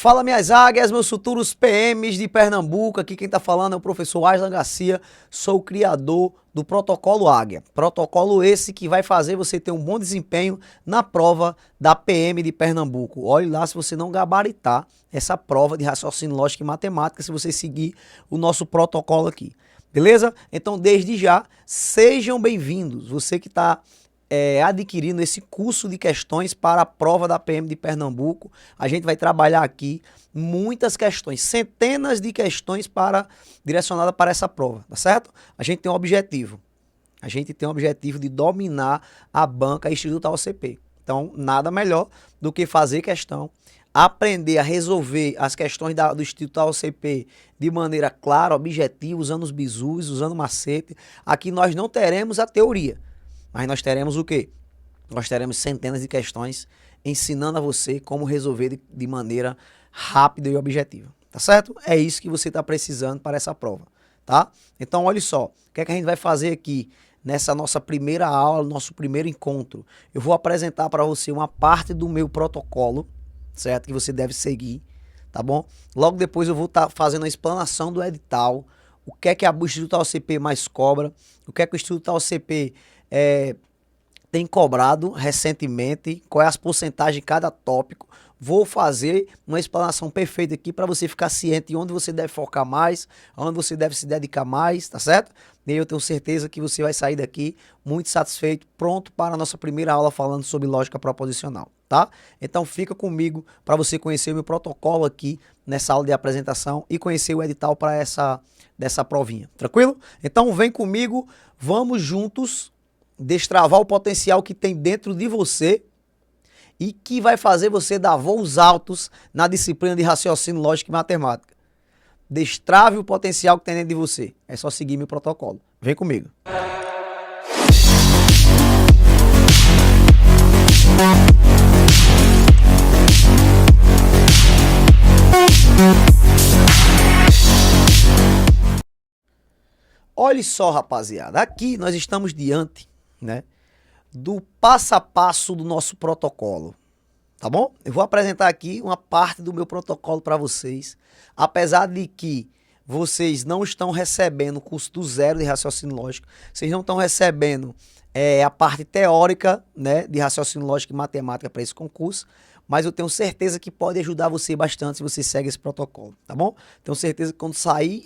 Fala minhas águias, meus futuros PMs de Pernambuco, aqui quem tá falando é o professor Aslan Garcia, sou o criador do Protocolo Águia. Protocolo esse que vai fazer você ter um bom desempenho na prova da PM de Pernambuco. Olhe lá se você não gabaritar essa prova de raciocínio lógico e matemática, se você seguir o nosso protocolo aqui. Beleza? Então desde já, sejam bem-vindos, você que está adquirindo esse curso de questões para a prova da PM de Pernambuco. A gente vai trabalhar aqui muitas questões, centenas de questões direcionadas para essa prova, tá certo? A gente tem um objetivo. A gente tem o objetivo de dominar a banca Instituto OCP. Então, nada melhor do que fazer questão, aprender a resolver as questões do Instituto OCP de maneira clara, objetiva, usando os bizus, usando macete. Aqui nós não teremos a teoria. Mas nós teremos o quê? Nós teremos centenas de questões ensinando a você como resolver de maneira rápida e objetiva. Tá certo? É isso que você está precisando para essa prova. Tá? Então, olha só. O que é que a gente vai fazer aqui nessa nossa primeira aula, nosso primeiro encontro? Eu vou apresentar para você uma parte do meu protocolo, certo? Que você deve seguir, tá bom? Logo depois eu vou estar fazendo a explanação do edital. O que é o Instituto OCP mais cobra? O que é que o Instituto OCP tem cobrado recentemente, qual é as porcentagens de cada tópico. Vou fazer uma explanação perfeita aqui para você ficar ciente de onde você deve focar mais, onde você deve se dedicar mais, tá certo? E eu tenho certeza que você vai sair daqui muito satisfeito, pronto para a nossa primeira aula falando sobre lógica proposicional, tá? Então fica comigo para você conhecer o meu protocolo aqui nessa aula de apresentação e conhecer o edital para dessa provinha, tranquilo? Então vem comigo, vamos juntos destravar o potencial que tem dentro de você e que vai fazer você dar voos altos na disciplina de raciocínio lógico e matemática. Destrave o potencial que tem dentro de você. É só seguir meu protocolo. Vem comigo. Olha só, rapaziada. Aqui nós estamos diante, né, do passo a passo do nosso protocolo, tá bom? Eu vou apresentar aqui uma parte do meu protocolo para vocês, apesar de que vocês não estão recebendo o curso do zero de raciocínio lógico, vocês não estão recebendo a parte teórica, né, de raciocínio lógico e matemática para esse concurso, mas eu tenho certeza que pode ajudar você bastante se você segue esse protocolo, tá bom? Tenho certeza que quando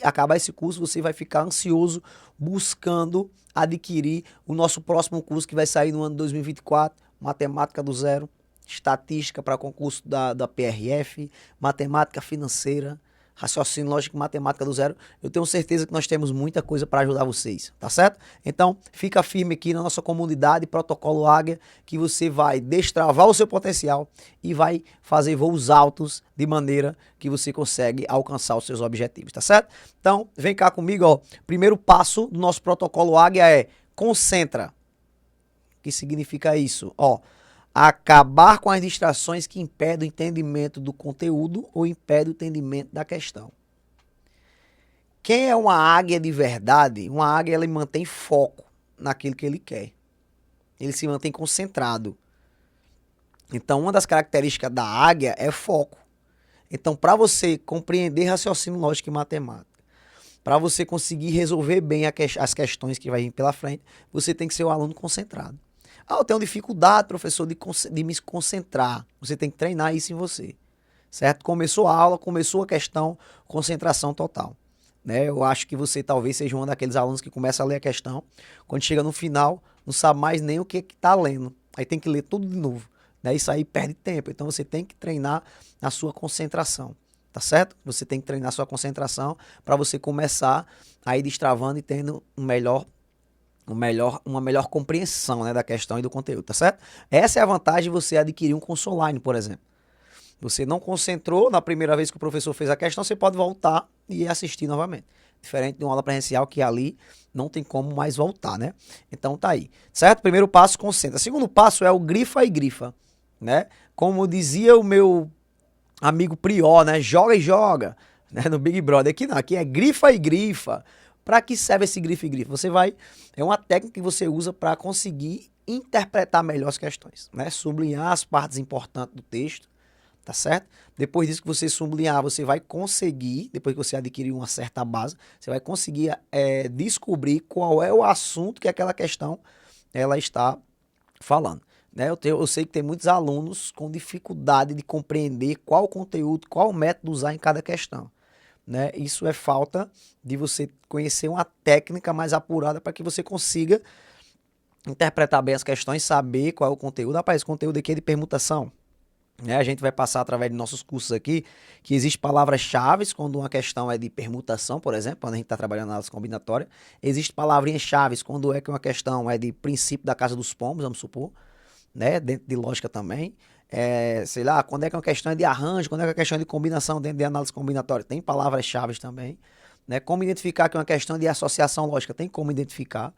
acabar esse curso, você vai ficar ansioso buscando adquirir o nosso próximo curso que vai sair no ano de 2024, Matemática do Zero, Estatística para concurso da PRF, Matemática Financeira, Raciocínio Lógico e Matemática do Zero. Eu tenho certeza que nós temos muita coisa para ajudar vocês, tá certo? Então, fica firme aqui na nossa comunidade Protocolo Águia, que você vai destravar o seu potencial e vai fazer voos altos de maneira que você consegue alcançar os seus objetivos, tá certo? Então, vem cá comigo, ó. Primeiro passo do nosso Protocolo Águia é concentra. O que significa isso? Ó, acabar com as distrações que impedem o entendimento do conteúdo ou impedem o entendimento da questão. Quem é uma águia de verdade, uma águia ela mantém foco naquilo que ele quer. Ele se mantém concentrado. Então, uma das características da águia é foco. Então, para você compreender raciocínio lógico e matemática, para você conseguir resolver bem as questões que vai vir pela frente, você tem que ser um aluno concentrado. Ah, eu tenho dificuldade, professor, de me concentrar. Você tem que treinar isso em você, certo? Começou a aula, começou a questão, concentração total. Né? Eu acho que você talvez seja um daqueles alunos que começa a ler a questão, quando chega no final, não sabe mais nem o que está lendo. Aí tem que ler tudo de novo. Né? Isso aí perde tempo. Então você tem que treinar a sua concentração, tá certo? Você tem que treinar a sua concentração para você começar a ir destravando e tendo uma melhor compreensão, né, da questão e do conteúdo, tá certo? Essa é a vantagem de você adquirir um curso online, por exemplo. Você não concentrou na primeira vez que o professor fez a questão, você pode voltar e assistir novamente. Diferente de uma aula presencial que ali não tem como mais voltar, né? Então tá aí, certo? Primeiro passo, concentra. Segundo passo é o grifa e grifa, né? Como dizia o meu amigo Prior, né? Joga e joga, né? No Big Brother. Aqui não, aqui é grifa e grifa. Para que serve esse grife e grife? É uma técnica que você usa para conseguir interpretar melhor as questões, né? Sublinhar as partes importantes do texto, tá certo? Depois disso que você sublinhar, você vai conseguir, depois que você adquirir uma certa base, você vai conseguir descobrir qual é o assunto que aquela questão ela está falando. Né? Eu sei que tem muitos alunos com dificuldade de compreender qual conteúdo, qual método usar em cada questão. Né? Isso é falta de você conhecer uma técnica mais apurada para que você consiga interpretar bem as questões, saber qual é o conteúdo. Rapaz, esse conteúdo aqui é de permutação. Né? A gente vai passar através de nossos cursos aqui que existem palavras-chave quando uma questão é de permutação, por exemplo, quando a gente está trabalhando na análise combinatória. Existem palavrinhas-chave quando é que uma questão é de princípio da casa dos pombos, vamos supor, né? Dentro de lógica também. Sei lá, quando é que uma questão é de arranjo, quando é que uma questão é de combinação dentro de análise combinatória. Tem palavras-chave também. Né? Como identificar que é uma questão de associação lógica, tem como identificar,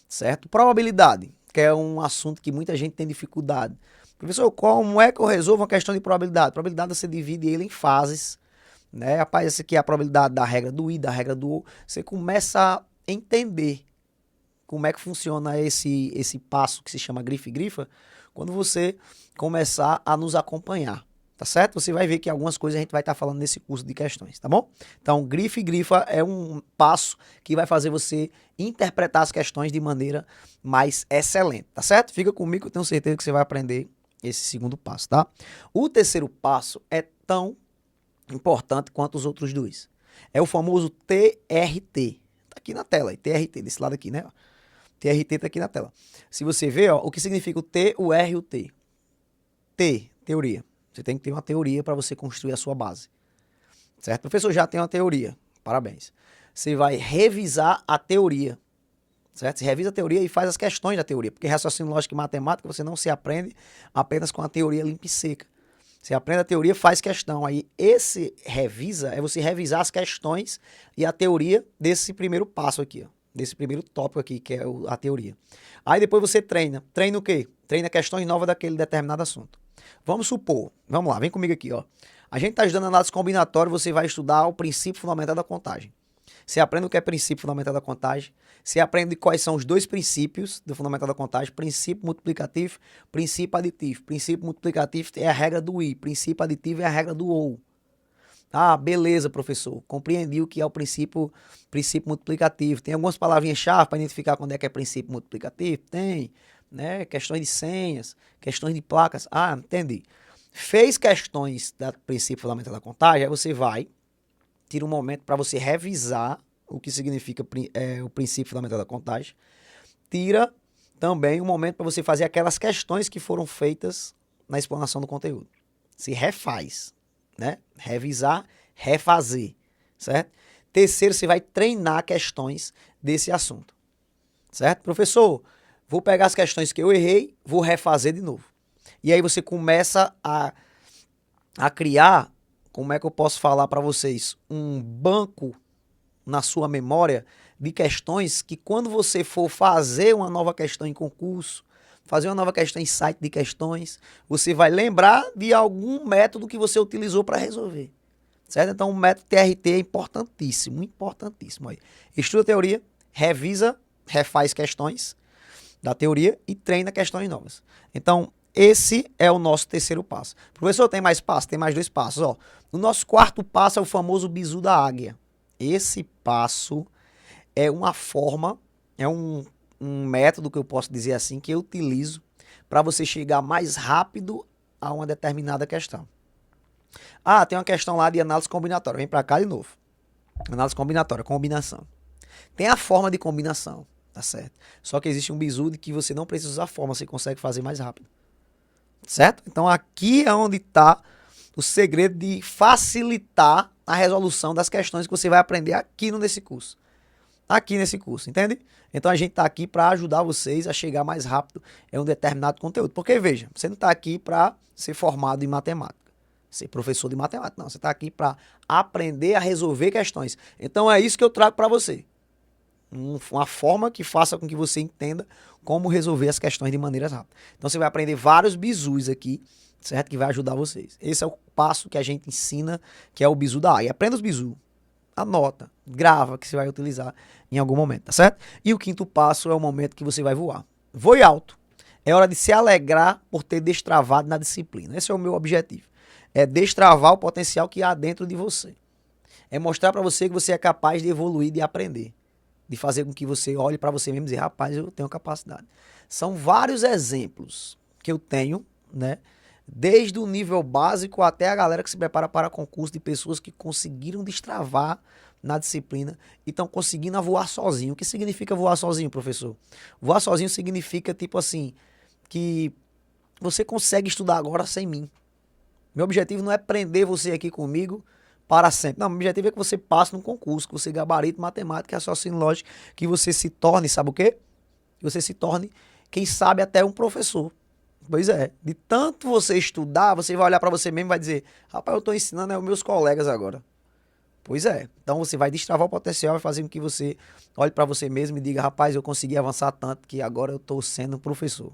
certo? Probabilidade, que é um assunto que muita gente tem dificuldade. Professor, como é que eu resolvo uma questão de probabilidade? Probabilidade você divide ele em fases, né? Rapaz, essa aqui é a probabilidade da regra do I, da regra do O. Você começa a entender como é que funciona esse passo que se chama grife e grifa, quando você começar a nos acompanhar, tá certo? Você vai ver que algumas coisas a gente vai estar falando nesse curso de questões, tá bom? Então, grife e grifa é um passo que vai fazer você interpretar as questões de maneira mais excelente, tá certo? Fica comigo que eu tenho certeza que você vai aprender esse segundo passo, tá? O terceiro passo é tão importante quanto os outros dois. É o famoso TRT. Tá aqui na tela, aí, TRT, desse lado aqui, né? TRT tá aqui na tela. Se você ver, ó, o que significa o T, o R e o T. T, teoria. Você tem que ter uma teoria para você construir a sua base. Certo? O professor já tem uma teoria. Parabéns. Você vai revisar a teoria. Certo? Você revisa a teoria e faz as questões da teoria. Porque raciocínio lógico e matemática você não se aprende apenas com a teoria limpa e seca. Você aprende a teoria, faz questão. Aí esse revisa é você revisar as questões e a teoria desse primeiro passo aqui, ó. Desse primeiro tópico aqui, que é a teoria. Aí depois você treina. Treina o quê? Treina questões novas daquele determinado assunto. Vamos supor, vamos lá, vem comigo aqui, ó. A gente está estudando análise combinatória, você vai estudar o princípio fundamental da contagem. Você aprende o que é princípio fundamental da contagem, você aprende quais são os dois princípios do fundamental da contagem, princípio multiplicativo, princípio aditivo. Princípio multiplicativo é a regra do I, princípio aditivo é a regra do OU. Ah, beleza, professor. Compreendi o que é o princípio multiplicativo. Tem algumas palavrinhas-chave para identificar quando é que é princípio multiplicativo? Tem, né? Questões de senhas, questões de placas. Ah, entendi. Fez questões do princípio fundamental da contagem, aí você vai, tira um momento para você revisar o que significa o princípio fundamental da contagem. Tira também um momento para você fazer aquelas questões que foram feitas na explanação do conteúdo. Se refaz. Né? Revisar, refazer, certo? Terceiro, você vai treinar questões desse assunto, certo? Professor, vou pegar as questões que eu errei, vou refazer de novo. E aí você começa a criar, como é que eu posso falar para vocês, um banco na sua memória de questões que quando você for fazer uma nova questão em concurso, fazer uma nova questão em site de questões, você vai lembrar de algum método que você utilizou para resolver. Certo? Então, o método TRT é importantíssimo, importantíssimo. Aí. Estuda a teoria, revisa, refaz questões da teoria e treina questões novas. Então, esse é o nosso terceiro passo. Professor, tem mais passos? Tem mais 2 passos. Ó. O nosso quarto passo é o famoso bizu da águia. Esse passo é uma forma, é um método que eu posso dizer assim, que eu utilizo para você chegar mais rápido a uma determinada questão. Ah, tem uma questão lá de análise combinatória. Vem para cá de novo. Análise combinatória, combinação. Tem a forma de combinação, tá certo? Só que existe um bizu de que você não precisa usar a forma, você consegue fazer mais rápido. Certo? Então aqui é onde está o segredo de facilitar a resolução das questões que você vai aprender aqui nesse curso. Aqui nesse curso, entende? Então a gente está aqui para ajudar vocês a chegar mais rápido em um determinado conteúdo. Porque, veja, você não está aqui para ser formado em matemática, ser professor de matemática, não. Você está aqui para aprender a resolver questões. Então é isso que eu trago para você. Uma forma que faça com que você entenda como resolver as questões de maneira rápida. Então você vai aprender vários bizus aqui, certo? Que vai ajudar vocês. Esse é o passo que a gente ensina, que é o bizu da águia. Aprenda os bizus. Anota, grava, que você vai utilizar em algum momento, tá certo? E o quinto passo é o momento que você vai voar. Voe alto. É hora de se alegrar por ter destravado na disciplina. Esse é o meu objetivo. É destravar o potencial que há dentro de você. É mostrar para você que você é capaz de evoluir, de aprender. De fazer com que você olhe para você mesmo e dizer, rapaz, eu tenho capacidade. São vários exemplos que eu tenho, né? Desde o nível básico até a galera que se prepara para concurso, de pessoas que conseguiram destravar na disciplina e estão conseguindo voar sozinho. O que significa voar sozinho, professor? Voar sozinho significa, tipo assim, que você consegue estudar agora sem mim. Meu objetivo não é prender você aqui comigo para sempre. Não, meu objetivo é que você passe num concurso, que você gabarite matemática, raciocínio lógico, que você se torne, sabe o quê? Que você se torne, quem sabe, até um professor. Pois é, de tanto você estudar, você vai olhar para você mesmo e vai dizer, rapaz, eu estou ensinando aos meus colegas agora. Pois é, então você vai destravar o potencial e fazer com que você olhe para você mesmo e diga, rapaz, eu consegui avançar tanto que agora eu estou sendo um professor.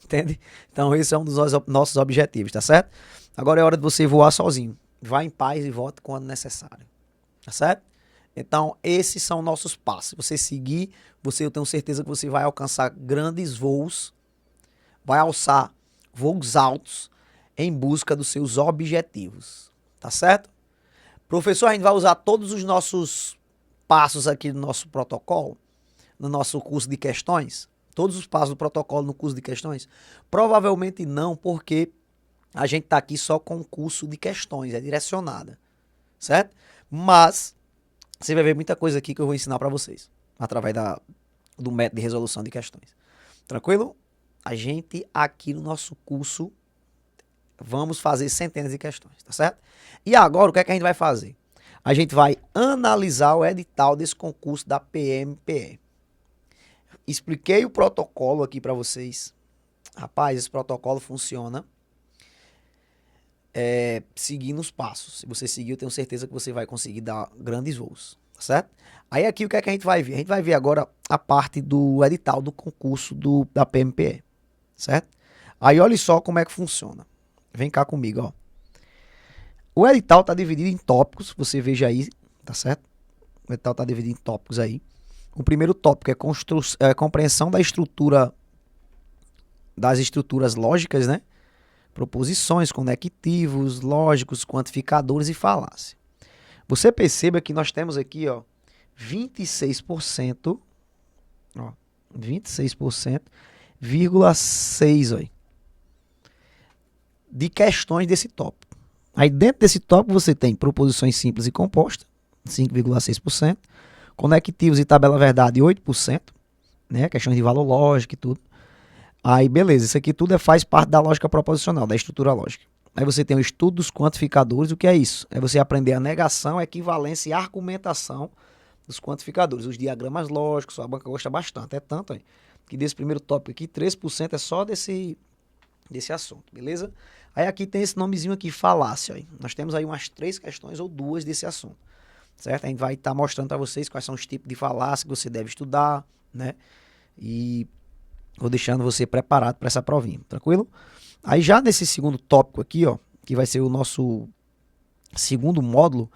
Entende? Então esse é um dos nossos objetivos, tá certo? Agora é hora de você voar sozinho. Vá em paz e volte quando necessário. Tá certo? Então, esses são nossos passos. Você seguir, eu tenho certeza que você vai alcançar grandes voos, vai alçar voos altos em busca dos seus objetivos. Tá certo? Professor, a gente vai usar todos os nossos passos aqui do nosso protocolo, no nosso curso de questões? Todos os passos do protocolo no curso de questões? Provavelmente não, porque a gente está aqui só com o curso de questões, é direcionada, certo? Mas você vai ver muita coisa aqui que eu vou ensinar para vocês, através do método de resolução de questões. Tranquilo? A gente aqui no nosso curso vamos fazer centenas de questões, tá certo? E agora o que é que a gente vai fazer? A gente vai analisar o edital desse concurso da PMPE. Expliquei o protocolo aqui para vocês. Rapaz, esse protocolo funciona seguindo os passos. Se você seguir, eu tenho certeza que você vai conseguir dar grandes voos, tá certo? Aí aqui o que é que a gente vai ver? A gente vai ver agora a parte do edital do concurso da PMPE, certo? Aí olha só como é que funciona. Vem cá comigo, ó. O edital está dividido em tópicos, você veja aí, tá certo? O edital está dividido em tópicos aí. O primeiro tópico é compreensão da estrutura, das estruturas lógicas, né? Proposições, conectivos, lógicos, quantificadores e falácia. Você perceba que nós temos aqui, ó, 26%, ó, 26,6%, ó, de questões desse tópico. Aí dentro desse tópico você tem proposições simples e compostas, 5,6%, conectivos e tabela verdade, 8%, né, questões de valor lógico e tudo. Aí beleza, isso aqui tudo faz parte da lógica proposicional, da estrutura lógica. Aí você tem o estudo dos quantificadores, o que é isso? É você aprender a negação, a equivalência e a argumentação dos quantificadores, os diagramas lógicos, a banca gosta bastante, é tanto aí, que desse primeiro tópico aqui, 3% é só desse assunto, beleza? Aí aqui tem esse nomezinho aqui, falácia. Aí. Nós temos aí umas 3 questões ou 2 desse assunto, certo? A gente vai estar mostrando para vocês quais são os tipos de falácia que você deve estudar, né? E vou deixando você preparado para essa provinha, tranquilo? Aí já nesse segundo tópico aqui, ó, que vai ser o nosso segundo módulo,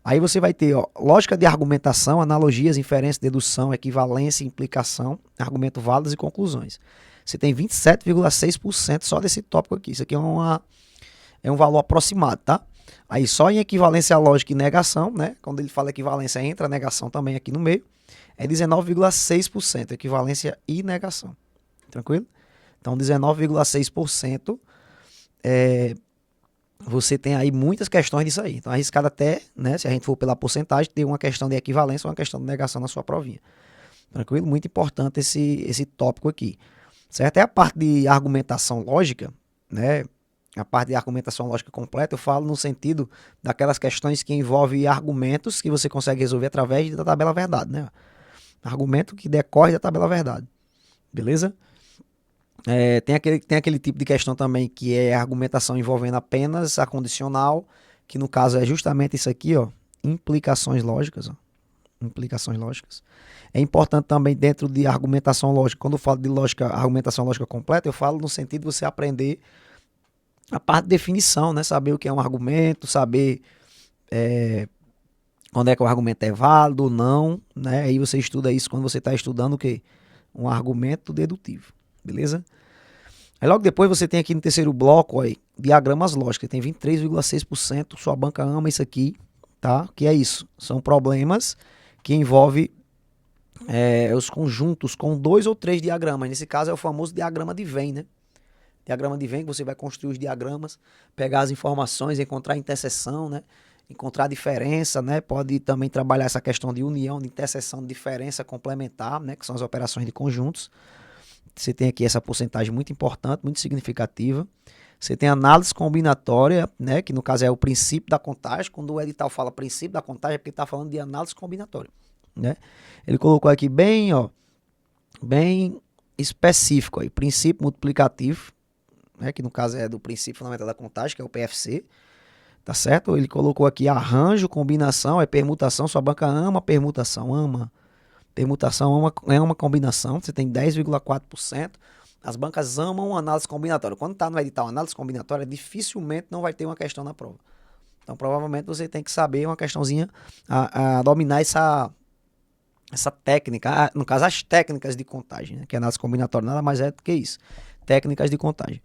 aí você vai ter, ó, lógica de argumentação, analogias, inferência, dedução, equivalência, implicação, argumento válidos e conclusões. Você tem 27,6% só desse tópico aqui. Isso aqui é um valor aproximado, tá? Aí só em equivalência lógica e negação, né? Quando ele fala equivalência, entra a negação também aqui no meio. É 19,6% equivalência e negação. Tranquilo? Então 19,6% você tem aí muitas questões disso aí. Então arriscado até, né? Se a gente for pela porcentagem, ter uma questão de equivalência ou uma questão de negação na sua provinha. Tranquilo? Muito importante esse tópico aqui. Certo? É a parte de argumentação lógica, né? A parte de argumentação lógica completa, eu falo no sentido daquelas questões que envolvem argumentos que você consegue resolver através da tabela verdade, né? Argumento que decorre da tabela verdade. Beleza? Tem aquele tipo de questão também que é argumentação envolvendo apenas a condicional, que no caso é justamente isso aqui, ó, implicações lógicas, ó. Implicações lógicas. É importante também dentro de argumentação lógica, quando eu falo de lógica, argumentação lógica completa, eu falo no sentido de você aprender a parte de definição, né? Saber o que é um argumento, saber quando é que o argumento é válido ou não, né? Aí você estuda isso quando você está estudando o quê? Um argumento dedutivo, beleza? Aí logo depois você tem aqui no terceiro bloco, ó, aí, diagramas lógicos, tem 23,6%, sua banca ama isso aqui, tá? Que é isso, são problemas que envolvem os conjuntos com 2 ou 3 diagramas. Nesse caso é o famoso diagrama de Venn, né? Diagrama de Venn, que você vai construir os diagramas, pegar as informações, encontrar a interseção, né? Encontrar a diferença, né? Pode também trabalhar essa questão de união, de interseção, de diferença complementar, né? Que são as operações de conjuntos. Você tem aqui essa porcentagem muito importante, muito significativa. Você tem análise combinatória, né? Que no caso é o princípio da contagem. Quando o edital fala princípio da contagem, é porque está falando de análise combinatória, né? Ele colocou aqui bem, ó, bem específico aí, princípio multiplicativo, né, que no caso é do princípio fundamental da contagem, que é o PFC, tá certo? Ele colocou aqui arranjo, combinação, permutação, sua banca ama permutação, é uma combinação, você tem 10,4%, as bancas amam análise combinatória. Quando está no edital análise combinatória, dificilmente não vai ter uma questão na prova. Então, provavelmente você tem que saber uma questãozinha a dominar essa técnica, no caso as técnicas de contagem, né, que é análise combinatória, nada mais é do que isso, técnicas de contagem.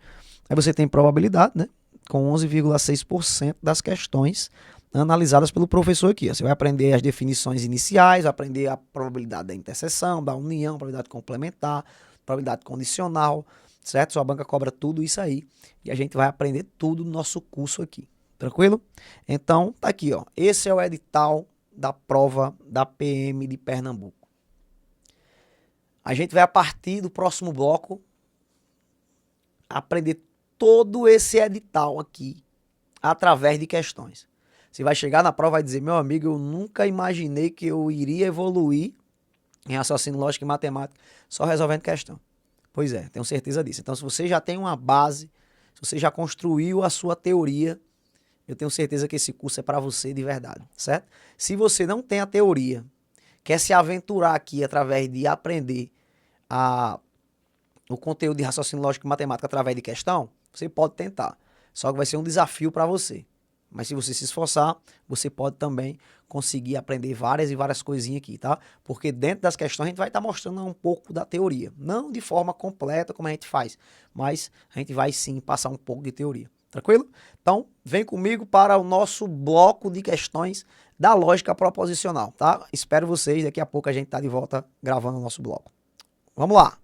Aí você tem probabilidade, né, com 11,6% das questões analisadas pelo professor aqui. Você vai aprender as definições iniciais, vai aprender a probabilidade da interseção, da união, probabilidade complementar, probabilidade condicional, certo? Sua banca cobra tudo isso aí e a gente vai aprender tudo no nosso curso aqui, tranquilo? Então, tá aqui, ó. Esse é o edital da prova da PM de Pernambuco. A gente vai, a partir do próximo bloco, aprender todo esse edital aqui através de questões. Você vai chegar na prova e vai dizer, meu amigo, eu nunca imaginei que eu iria evoluir em raciocínio lógico e matemática só resolvendo questão. Pois é, tenho certeza disso. Então, se você já tem uma base, se você já construiu a sua teoria, eu tenho certeza que esse curso é para você de verdade, certo? Se você não tem a teoria, quer se aventurar aqui através de aprender o conteúdo de raciocínio lógico e matemática através de questão, você pode tentar. Só que vai ser um desafio para você. Mas se você se esforçar, você pode também conseguir aprender várias e várias coisinhas aqui, tá? Porque dentro das questões a gente vai estar mostrando um pouco da teoria. Não de forma completa como a gente faz, mas a gente vai sim passar um pouco de teoria. Tranquilo? Então, vem comigo para o nosso bloco de questões da lógica proposicional, tá? Espero vocês, daqui a pouco a gente tá de volta gravando o nosso bloco. Vamos lá!